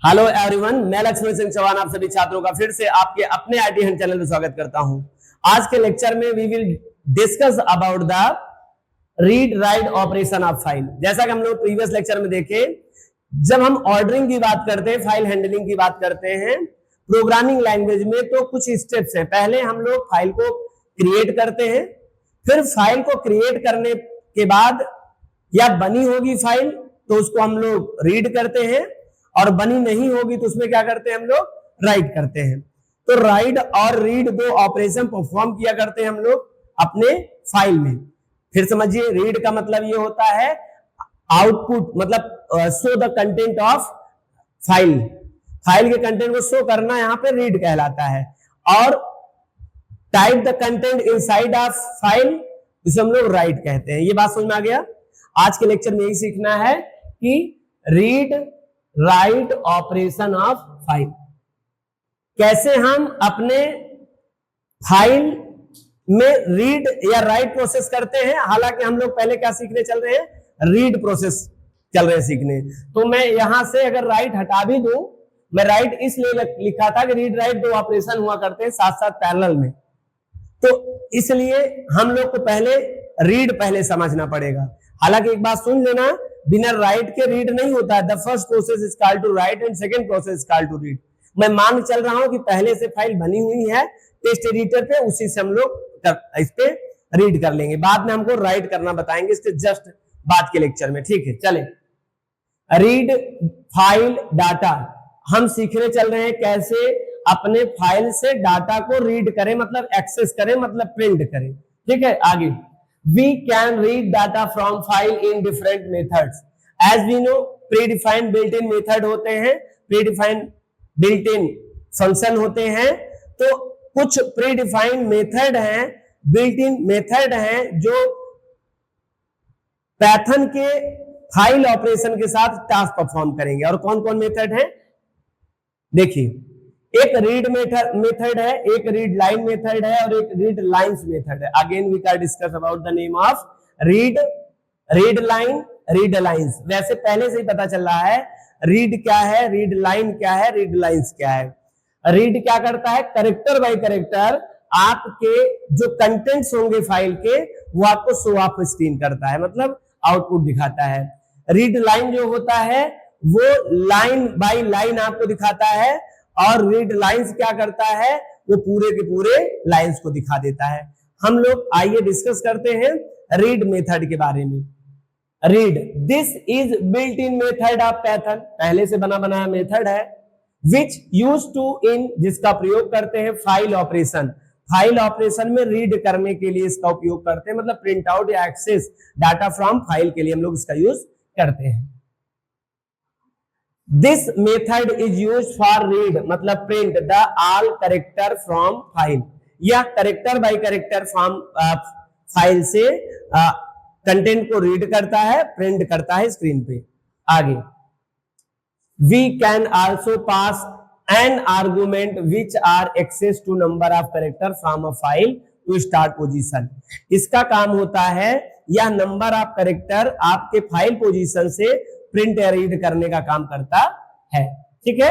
Hello everyone, मैं लक्ष्मण सिंह चौहान आप सभी छात्रों का फिर से आपके अपने आईटी हंट चैनल में स्वागत करता हूं। आज के लेक्चर में we will discuss about the read write operation of file. जैसा कि हम लोग प्रीवियस लेक्चर में देखे, जब हम ऑर्डरिंग की बात करते हैं, फाइल हैंडलिंग की बात करते हैं प्रोग्रामिंग लैंग्वेज में, तो कुछ स्टेप्स हैं। पहले हम लोग फाइल को क्रिएट करते हैं, फिर फाइल को क्रिएट करने के बाद या बनी होगी फाइल तो उसको हम लोग रीड करते हैं, और बनी नहीं होगी तो उसमें क्या करते हैं हम लोग राइट करते हैं। तो राइट और रीड दो ऑपरेशन परफॉर्म किया करते हैं हम लोग अपने फाइल में। फिर समझिए, रीड का मतलब ये होता है आउटपुट, मतलब show the content of file, file के कंटेंट को शो करना यहाँ पे रीड कहलाता है। और type the content inside of file, जिसे हम लोग राइट कहते हैं। ये बात समझ में आ गया। आज के लेक्चर में यही सीखना है कि read write operation of file, कैसे हम अपने फाइल में रीड या राइट प्रोसेस करते हैं। हालांकि हम लोग पहले क्या सीखने चल रहे हैं, रीड प्रोसेस चल रहे हैं सीखने। तो मैं यहां से अगर राइट हटा भी दूं, मैं राइट इसलिए लिखा था कि रीड राइट दो ऑपरेशन हुआ करते हैं साथ साथ पैरेलल में, तो इसलिए हम लोग को पहले रीड पहले समझना पड़ेगा। हालांकि एक बात सुन लेना, बिना राइट के रीड नहीं होता है। The first process is called to write and second process is called to read. मैं मान चल रहा हूं कि पहले से फाइल बनी हुई है टेक्स्ट एडिटर पे, उसी से हम लोग इस पे रीड कर लेंगे। बाद में हमको राइट करना बताएंगे इसके जस्ट बाद के लेक्चर में, ठीक है। चले, रीड फाइल डाटा हम सीखने चल रहे हैं, कैसे अपने फाइल से डाटा को रीड करें, मतलब एक्सेस करें, मतलब प्रिंट करें। ठीक है, आगे we can read data from file in different methods. As we know, predefined built-in method होते हैं, predefined built-in function होते हैं। तो कुछ predefined method हैं, built-in method हैं जो पैथन के फाइल ऑपरेशन के साथ टास्क परफॉर्म करेंगे। और कौन कौन मेथड है देखिए, एक रीड मेथड है, एक रीड लाइन मेथड है, और एक रीड लाइंस मेथड है। Again we can discuss about the name of read line, read lines. वैसे पहले से ही पता चल रहा है रीड क्या है, रीड लाइन क्या है, रीड लाइंस क्या है। रीड क्या करता है, कैरेक्टर बाय कैरेक्टर आपके जो कंटेंट्स होंगे फाइल के वो आपको शो ऑफ स्क्रीन करता है, मतलब आउटपुट दिखाता है। रीड लाइन जो होता है वो लाइन बाय लाइन आपको दिखाता है, और रीड लाइंस क्या करता है, वो पूरे के पूरे लाइंस को दिखा देता है। हम लोग आइए डिस्कस करते हैं रीड मेथड के बारे में। Read, this is built in method of Python, पहले से बना बनाया मेथड है। विच यूज टू इन, जिसका प्रयोग करते हैं फाइल ऑपरेशन, फाइल ऑपरेशन में रीड करने के लिए इसका उपयोग करते हैं, मतलब प्रिंट आउट या एक्सेस डाटा फ्रॉम फाइल के लिए हम लोग इसका यूज करते हैं। This method is used for read, मतलब print the all character from file, या character bye character from file से कंटेंट को रीड करता है, प्रिंट करता है स्क्रीन पे। आगे, we can also pass an argument which are access to number of character from a file to start position। इसका काम होता है यह नंबर ऑफ कैरेक्टर आपके फाइल पोजीशन से प्रिंट या रीड करने का काम करता है। ठीक है,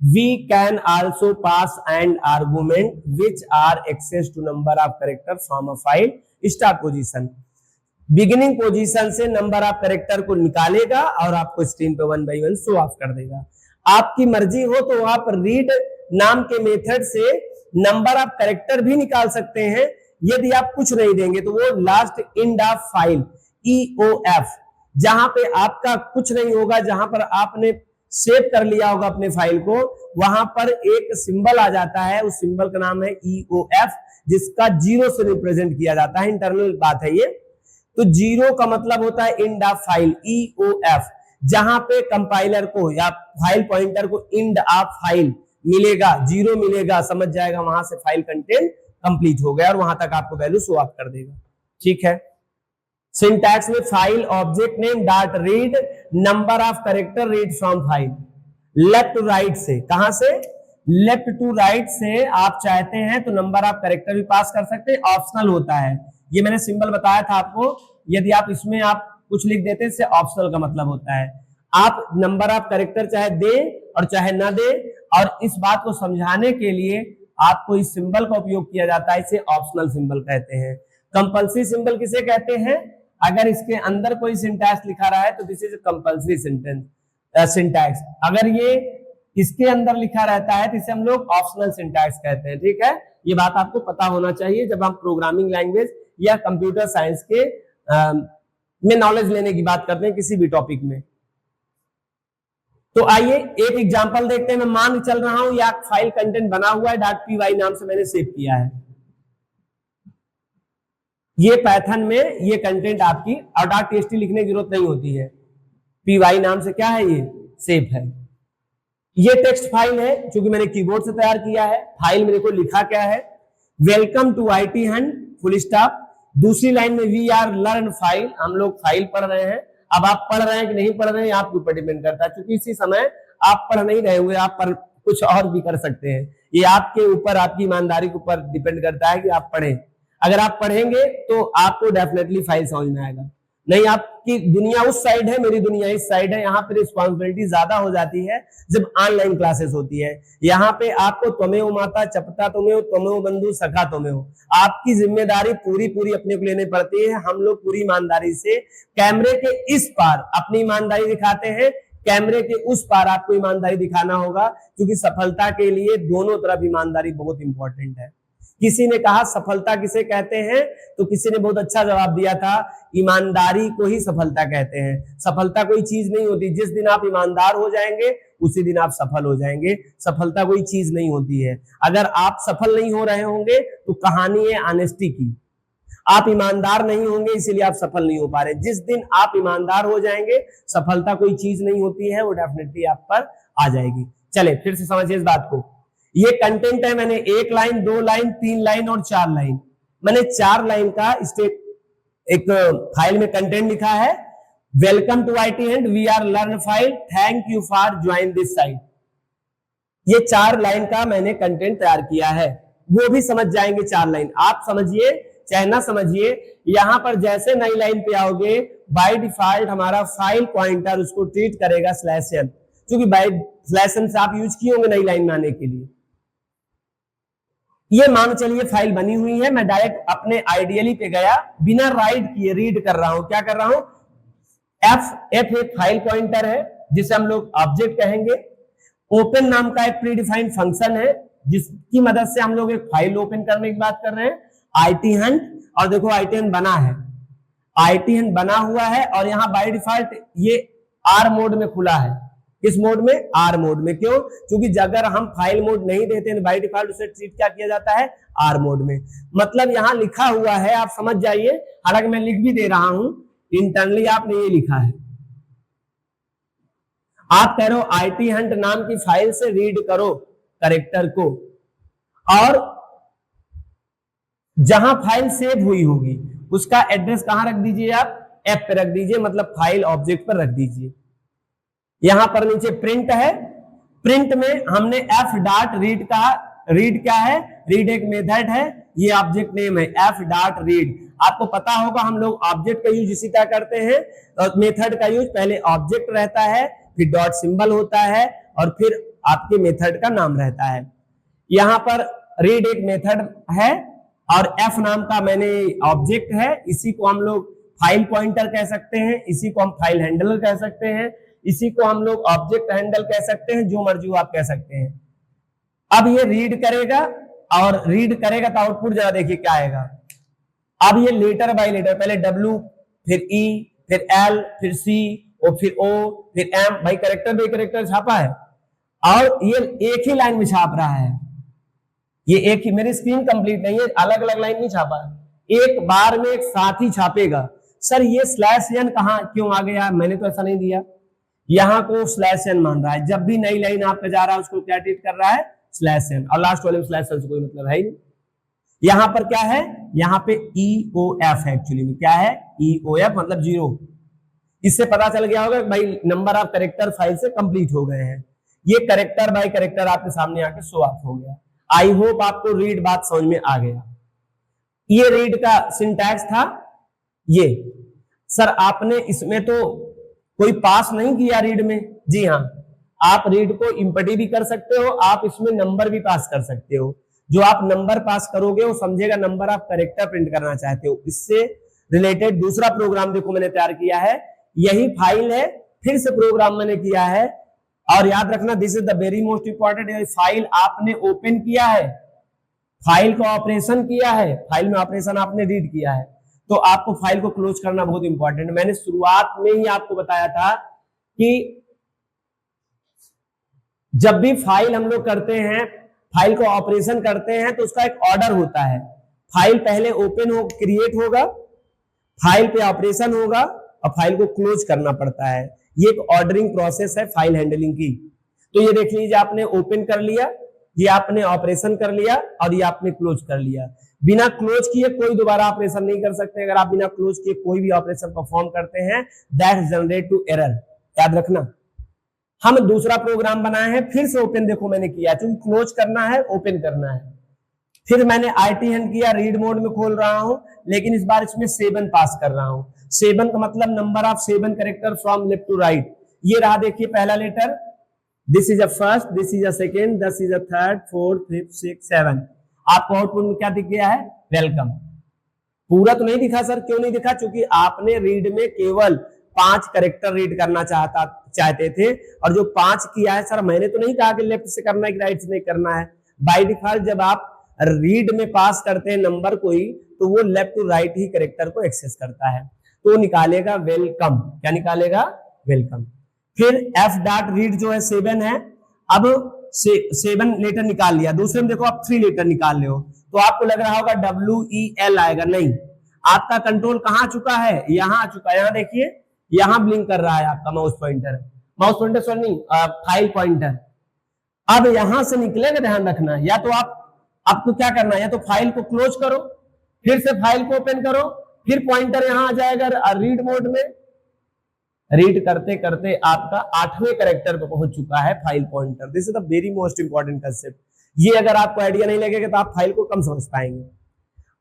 we can also pass an argument which are access to number of character from a file start position। Beginning position से नंबर ऑफ कैरेक्टर को निकालेगा और आपको स्क्रीन पे one by one show off कर देगा। आपकी मर्जी हो तो आप रीड नाम के मेथड से नंबर ऑफ कैरेक्टर भी निकाल सकते हैं। यदि आप कुछ नहीं देंगे तो वो last end of file EOF, जहां पे आपका कुछ नहीं होगा, जहां पर आपने सेव कर लिया होगा अपने फाइल को, वहां पर एक सिंबल आ जाता है, उस सिंबल का नाम है EOF, जिसका जीरो से रिप्रेजेंट किया जाता है। इंटरनल बात है ये। तो जीरो का मतलब होता है एंड ऑफ फाइल, EOF, जहां पे कंपाइलर को या फाइल पॉइंटर को एंड ऑफ फाइल मिलेगा, जीरो मिलेगा, समझ जाएगा वहां से फाइल कंटेंट कंप्लीट हो गया और वहां तक आपको वैल्यू शो ऑफ कर देगा। ठीक है, सिंटैक्स में file object name dot read number of character read from file. Left to right से, कहां से, लेफ्ट टू राइट से आप चाहते हैं तो नंबर ऑफ कैरेक्टर भी पास कर सकते हैं, ऑप्शनल होता है। ये मैंने सिंबल बताया था आपको, यदि आप इसमें आप कुछ लिख देते हैं इससे ऑप्शनल का मतलब होता है। आप नंबर ऑफ कैरेक्टर चाहे दे और चाहे ना दे, और इस बात को समझाने के लिए आपको इस सिंबल का उपयोग किया जाता है, इसे ऑप्शनल सिंबल कहते हैं। कंपल्सरी सिंबल किसे कहते हैं? अगर इसके अंदर कोई सिंटैक्स लिखा रहा है तो दिस इज कंपल्सरी सिंटैक्स। अगर ये इसके अंदर लिखा रहता है तो इसे हम लोग ऑप्शनल सिंटैक्स कहते हैं। ठीक है, ये बात आपको पता होना चाहिए जब हम प्रोग्रामिंग लैंग्वेज या कंप्यूटर साइंस के में नॉलेज लेने की बात करते हैं किसी भी टॉपिक में। तो आइए एक एग्जांपल देखते हैं। मैं मान चल रहा हूं या फाइल कंटेंट बना हुआ है, .py नाम से मैंने सेव किया है। ये पाइथन में ये कंटेंट आपकी और .txt लिखने की जरूरत नहीं होती है, py नाम से क्या है ये सेव है। ये टेक्स्ट फाइल है क्योंकि मैंने कीबोर्ड से तैयार किया है। फाइल में देखो लिखा क्या है, welcome to IT hunt full stop. दूसरी लाइन में वी आर लर्न फाइल, हम लोग फाइल पढ़ रहे हैं। अब आप पढ़ रहे हैं कि नहीं पढ़ रहे हैं आपके ऊपर डिपेंड करता है, क्योंकि इसी समय आप पढ़ नहीं रहे हुए, आप पर कुछ और भी कर सकते हैं। ये आपके ऊपर, आपकी ईमानदारी के ऊपर डिपेंड करता है कि आप पढ़ें। अगर आप पढ़ेंगे तो आपको डेफिनेटली फाइल समझ में आएगा। नहीं, आपकी दुनिया उस साइड है, मेरी दुनिया इस साइड है। यहाँ पे रिस्पॉन्सिबिलिटी ज्यादा हो जाती है जब ऑनलाइन क्लासेस होती है। यहाँ पे आपको त्वमेव माता चपता त्वमेव बंधु सखा त्वमेव, आपकी जिम्मेदारी पूरी पूरी अपने को लेनी पड़ती है। हम लोग पूरी ईमानदारी से कैमरे के इस पार अपनी ईमानदारी दिखाते हैं, कैमरे के उस पार आपको ईमानदारी दिखाना होगा, क्योंकि सफलता के लिए दोनों तरफ ईमानदारी बहुत इंपॉर्टेंट है। किसी ने कहा सफलता किसे कहते हैं, तो किसी ने बहुत अच्छा जवाब दिया था, ईमानदारी को ही सफलता कहते हैं। सफलता कोई चीज नहीं होती, जिस दिन आप ईमानदार हो जाएंगे उसी दिन आप सफल हो जाएंगे। सफलता कोई चीज नहीं होती है। अगर आप सफल नहीं हो रहे होंगे तो कहानी है ऑनेस्टी की, आप ईमानदार नहीं होंगे इसीलिए आप सफल नहीं हो पा रहे। जिस दिन आप ईमानदार हो जाएंगे, सफलता कोई चीज नहीं होती है, वो डेफिनेटली आप पर आ जाएगी। चले फिर से समझिए इस बात को। ये कंटेंट है, मैंने 1 लाइन 2 लाइन 3 लाइन और 4 लाइन, मैंने 4 लाइन का स्टेप एक फाइल में कंटेंट लिखा है। Welcome to IT hunt we are learn file, thank you for join this site. ये 4 लाइन का मैंने कंटेंट तैयार किया है, वो भी समझ जाएंगे 4 लाइन। आप समझिए चाहे ना समझिए, यहां पर जैसे नई लाइन पे आओगे बाय डिफॉल्ट हमारा फाइल पॉइंटर उसको ट्रीट करेगा /n, क्योंकि बाय /n से आप यूज किए होंगे नई लाइन में आने के लिए। ये मान चलिए फाइल बनी हुई है, मैं डायरेक्ट अपने आइडियली पे गया, बिना राइट किए रीड कर रहा हूं। क्या कर रहा हूं? F एक फाइल पॉइंटर है जिसे हम लोग ऑब्जेक्ट कहेंगे। ओपन नाम का एक प्रीडिफाइंड फंक्शन है जिसकी मदद से हम लोग एक फाइल ओपन करने की बात कर रहे हैं, IT हंट। और देखो IT हंट बना है, IT हंट बना हुआ है और यहाँ बाय डिफॉल्ट ये R मोड में खुला है। किस मोड में? R मोड में। क्यों? क्योंकि अगर हम फाइल मोड नहीं देते हैं बाय डिफॉल्ट उसे ट्रीट क्या किया जाता है? R मोड में। मतलब यहाँ लिखा हुआ है, आप समझ जाइए, हालांकि मैं लिख भी दे रहा हूं, इंटरनली आपने ये लिखा है। आप कह रहे हो IT हंट नाम की फाइल से रीड करो कैरेक्टर को, और जहां फाइल सेव हुई होगी उसका एड्रेस कहां रख दीजिए? आप F पे रख दीजिए, मतलब फाइल ऑब्जेक्ट पर रख दीजिए। यहां पर नीचे प्रिंट है, प्रिंट में हमने f डॉट रीड कहा। रीड क्या है? रीड एक मेथड है, ये ऑब्जेक्ट नेम है f डॉट रीड। आपको पता होगा हम लोग ऑब्जेक्ट का यूज इसी तरह करते हैं, और मेथड का यूज पहले ऑब्जेक्ट रहता है, फिर डॉट सिंबल होता है, और फिर आपके मेथड का नाम रहता है। यहां पर रीड एक मेथड है और f नाम का मैंने ऑब्जेक्ट है, इसी को हम लोग फाइल पॉइंटर कह सकते हैं, इसी को हम फाइल हैंडलर कह सकते हैं, इसी को हम लोग ऑब्जेक्ट हैंडल कह सकते हैं, जो मर्जी आप कह सकते हैं। अब ये रीड करेगा, और रीड करेगा तो आउटपुट जरा देखिए क्या आएगा। अब ये लेटर बाय लेटर, पहले W फिर E फिर L फिर C और फिर O फिर M, भाई कैरेक्टर बाय कैरेक्टर छापा है, और ये एक ही लाइन में छाप रहा है। ये एक ही, मेरी स्क्रीन कंप्लीट नहीं है, अलग अलग लाइन नहीं छापा है, एक बार में एक साथ ही छापेगा। सर ये /n कहां क्यों आ गया? मैंने तो ऐसा नहीं दिया, यहां को /n मान रहा है। जब भी नई लाइन आपका जा रहा है उसको क्या ट्रीट कर रहा है? /n, और लास्ट वाले में /n से कोई मतलब है ही नहीं। यहां पर क्या है? यहां पे EOF है, एक्चुअली में क्या है? EOF मतलब 0। इससे पता चल गया होगा भाई नंबर ऑफ कैरेक्टर फाइल से कंप्लीट हो गए हैं। ये कैरेक्टर बाय कैरेक्टर आपके सामने आके शो ऑफ हो गया। आई होप आपको रीड बात समझ में आ गया। ये रीड का सिंटैक्स था। ये सर आपने इसमें तो कोई पास नहीं किया रीड में? जी हाँ, आप रीड को इंपटी भी कर सकते हो, आप इसमें नंबर भी पास कर सकते हो। जो आप नंबर पास करोगे वो समझेगा नंबर आप करेक्टर प्रिंट करना चाहते हो। इससे रिलेटेड दूसरा प्रोग्राम देखो मैंने तैयार किया है, यही फाइल है, फिर से प्रोग्राम मैंने किया है। और याद रखना this is the very most important, file आपने ओपन किया है, फाइल को ऑपरेशन किया है, फाइल में ऑपरेशन आपने रीड किया है, तो आपको फाइल को क्लोज करना बहुत इंपॉर्टेंट है। मैंने शुरुआत में ही आपको बताया था कि जब भी फाइल हम लोग करते हैं, फाइल को ऑपरेशन करते हैं, तो उसका एक ऑर्डर होता है। फाइल पहले ओपन हो क्रिएट होगा, फाइल पे ऑपरेशन होगा और फाइल को क्लोज करना पड़ता है। ये एक ऑर्डरिंग प्रोसेस है फाइल हैंडलिंग की। तो ये देख लीजिए, आपने ओपन कर लिया, ये आपने ऑपरेशन कर लिया और ये आपने क्लोज कर लिया। बिना क्लोज किए कोई दोबारा ऑपरेशन नहीं कर सकते। अगर आप बिना क्लोज किए कोई भी ऑपरेशन परफॉर्म करते हैं, दैट जनरेट टू एरर। याद रखना। हम दूसरा प्रोग्राम बनाए हैं, फिर से ओपन देखो मैंने किया, क्योंकि क्लोज करना है, ओपन करना है। फिर मैंने आईटी हैंड किया, रीड मोड में खोल रहा हूं, लेकिन इस बार इसमें 7 पास कर रहा हूं। 7 का मतलब number of 7 character from left to right. ये रहा देखिए पहला letter, this is a first, this is a second, this is a third, fourth, fifth, six, 7। आपको आउटपुट में क्या दिख गया है? वेलकम। पूरा तो नहीं दिखा सर, क्यों नहीं दिखा? क्योंकि आपने रीड में केवल 5 कैरेक्टर रीड करना चाहते थे, और जो 5 किया है सर, मैंने तो नहीं कहा कि लेफ्ट से करना है कि राइट से नहीं करना है। बाय डिफॉल्ट जब आप रीड में पास करते हैं नंबर कोई, तो वो लेफ्ट टू राइट ही कैरेक्टर को एक्सेस करता है, तो निकालेगा वेलकम। क्या निकालेगा? वेलकम। फिर एफ डॉट रीड जो है 7 है, अब 7 लेटर निकाल लिया। दूसरे में देखो आप 3 लेटर निकाल रहे हो, तो आपको लग रहा होगा WEL आएगा, नहीं, आपका कंट्रोल कहां आ चुका है? यहां आ चुका है। यहां देखिए, यहां ब्लिंक कर रहा है आपका माउस पॉइंटर सॉरी नहीं, फाइल पॉइंटर। अब यहां से निकलेगा, ध्यान रखना। या तो आपको क्या करना है, या तो फाइल को क्लोज करो, फिर से फाइल को ओपन करो, फिर पॉइंटर यहां आ जाएगा रीड मोड में। रीड करते करते आपका 8वें कैरेक्टर पे पहुंच चुका है file pointer. This is the very most important concept. ये अगर आपको आइडिया नहीं लगेगा तो आप फाइल को कम समझ पाएंगे।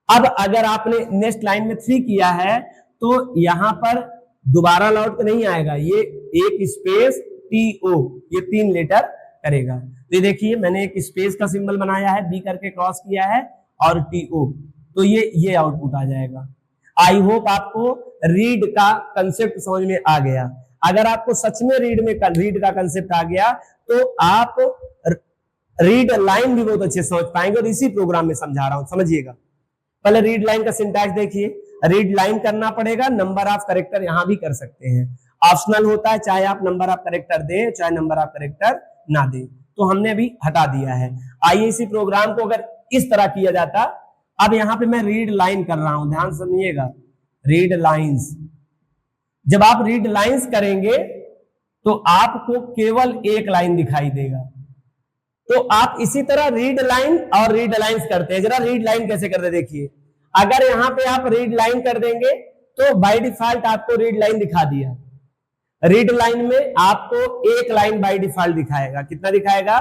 अब अगर आपने नेक्स्ट लाइन में 3 किया है, तो यहां पर दोबारा लौट के नहीं आएगा, ये एक स्पेस TO, ये 3 लेटर करेगा। तो ये देखिए, मैंने एक स्पेस का सिंबल बनाया है, B करके क्रॉस किया है, और TO, तो ये आउटपुट आ जाएगा। आई होप आपको रीड का कंसेप्ट समझ में आ गया। अगर आपको सच में रीड का कंसेप्ट आ गया, तो आप रीड लाइन भी बहुत अच्छे समझ पाएंगे, और इसी प्रोग्राम में समझा रहा हूं, समझिएगा। पहले रीड लाइन का सिंटैक्स देखिए। रीड लाइन करना पड़ेगा, नंबर ऑफ कैरेक्टर यहां भी कर सकते हैं, ऑप्शनल होता है, चाहे आप नंबर ऑफ कैरेक्टर दें, चाहे नंबर ऑफ कैरेक्टर ना दें, तो हमने अभी हटा दिया है। आइए इसी प्रोग्राम को अगर इस तरह किया जाता, अब यहां पे मैं रीड लाइन कर रहा हूं, ध्यान समझिएगा, रीड लाइंस। जब आप रीड लाइंस करेंगे तो आपको केवल एक लाइन दिखाई देगा। तो आप इसी तरह रीड लाइन और रीड लाइंस करते हैं। जरा रीड लाइन कैसे करते देखिए। अगर यहां पे आप रीड लाइन कर देंगे तो बाय डिफॉल्ट आपको रीड लाइन दिखा दिया। रीड लाइन में आपको एक लाइन बाय डिफॉल्ट दिखाएगा। कितना दिखाएगा?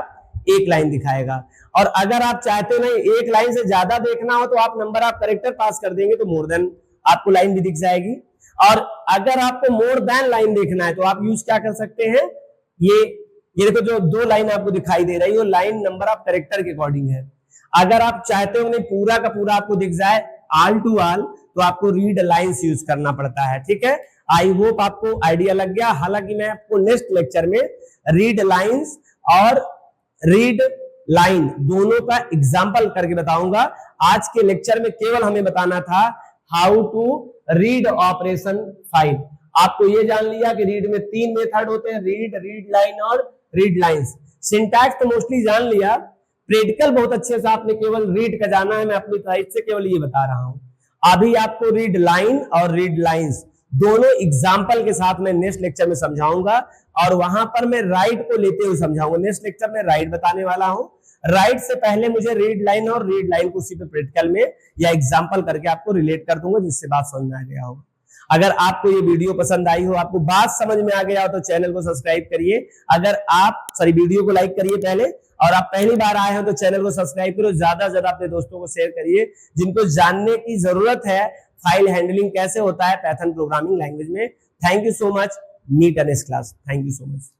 एक लाइन दिखाएगा। और अगर आप चाहते नहीं एक लाइन से ज्यादा देखना हो, तो आप नंबर ऑफ कैरेक्टर पास कर देंगे, तो मोर देन आपको लाइन भी दिख जाएगी। और अगर आपको मोर देन लाइन देखना है, तो आप यूज क्या कर सकते हैं, ये देखो, जो 2 लाइन आपको दिखाई दे रही है, वो लाइन नंबर ऑफ कैरेक्टर के अकॉर्डिंग है। अगर आप चाहते हो नहीं पूरा का पूरा आपको दिख जाए ऑल टू ऑल, तो आपको रीड लाइंस यूज करना पड़ता है। ठीक है, आई होप आपको आइडिया लग गया। हालांकि मैं आपको नेक्स्ट लेक्चर में रीड लाइंस और रीड लाइन दोनों का एग्जाम्पल करके बताऊंगा। आज के लेक्चर में केवल हमें बताना था how to read operation file. आपको ये जान लिया कि रीड में 3 मेथड होते हैं, रीड लाइन और रीड लाइंस। सिंटैक्स तो मोस्टली जान लिया, प्रैक्टिकल बहुत अच्छे से आपने केवल रीड का जाना है। मैं अपनी साइड से केवल ये बता रहा हूं। अभी आपको रीड लाइन और रीड लाइंस दोनों एग्जाम्पल के साथ मैं नेक्स्ट लेक्चर में समझाऊंगा, और वहां पर मैं राइट को लेते हुए समझाऊंगा। नेक्स्ट लेक्चर में राइट बताने वाला हूं। राइट से पहले मुझे रीड लाइन और रीड लाइन को उसी पे प्रैक्टिकल में या एग्जाम्पल करके आपको रिलेट कर दूंगा, जिससे बात समझ में आ गया होगा। अगर आपको ये वीडियो पसंद आई हो, आपको बात समझ में आ गया हो, तो चैनल को सब्सक्राइब करिए। अगर आप वीडियो को लाइक करिए पहले, और आप पहली बार आए हो तो चैनल को सब्सक्राइब करो। ज्यादा से ज्यादा अपने दोस्तों को शेयर करिए जिनको जानने की जरूरत है फाइल हैंडलिंग कैसे होता है पाइथन प्रोग्रामिंग लैंग्वेज में। Thank you so much. Meet in next class. Thank you so much.